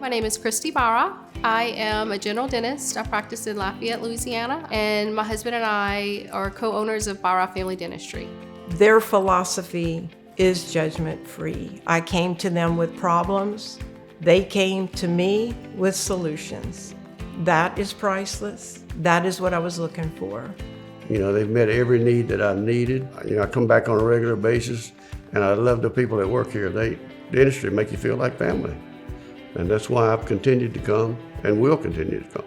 My name is Christy Barras. I am a general dentist. I practice in Lafayette, Louisiana, and my husband and I are co-owners of Barras Family Dentistry. Their philosophy is judgment-free. I came to them with problems. They came to me with solutions. That is priceless. That is what I was looking for. You know, they've met every need that I needed. You know, I come back on a regular basis, and I love the people that work here. Dentistry make you feel like family. And that's why I've continued to come and will continue to come.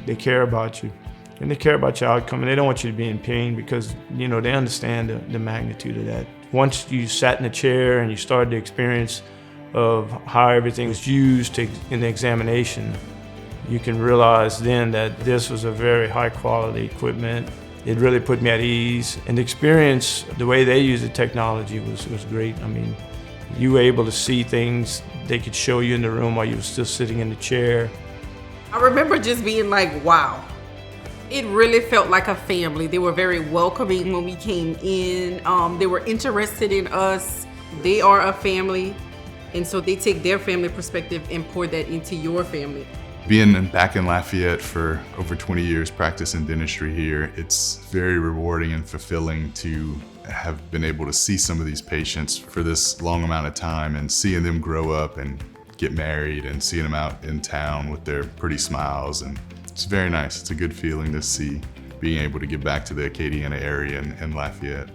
They care about you, and they care about your outcome, and they don't want you to be in pain because, you know, they understand the magnitude of that. Once you sat in a chair and you started the experience of how everything was used in the examination, you can realize then that this was a very high quality equipment. It really put me at ease, and the experience, the way they used the technology was great. I mean, you were able to see things they could show you in the room while you were still sitting in the chair. I remember just being like, wow. It really felt like a family. They were very welcoming when we came in. They were interested in us. They are a family, and so they take their family perspective and pour that into your family. Being back in Lafayette for over 20 years practicing dentistry here, it's very rewarding and fulfilling to have been able to see some of these patients for this long amount of time and seeing them grow up and get married and seeing them out in town with their pretty smiles. And it's very nice. It's a good feeling to see being able to get back to the Acadiana area and Lafayette.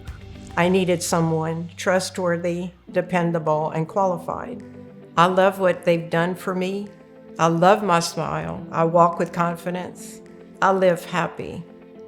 I needed someone trustworthy, dependable, and qualified. I love what they've done for me. I love my smile. I walk with confidence. I live happy.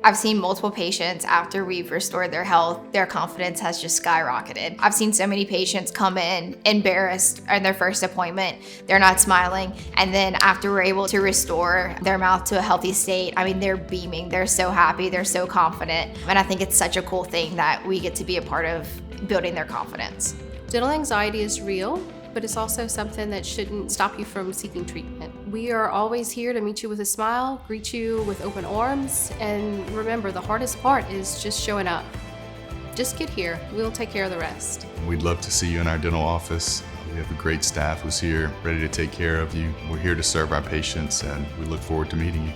I've seen multiple patients after we've restored their health, their confidence has just skyrocketed. I've seen so many patients come in embarrassed in their first appointment. They're not smiling. And then after we're able to restore their mouth to a healthy state, I mean, they're beaming. They're so happy. They're so confident. And I think it's such a cool thing that we get to be a part of building their confidence. Dental anxiety is real, but it's also something that shouldn't stop you from seeking treatment. We are always here to meet you with a smile, greet you with open arms, and remember, the hardest part is just showing up. Just get here. We'll take care of the rest. We'd love to see you in our dental office. We have a great staff who's here, ready to take care of you. We're here to serve our patients, and we look forward to meeting you.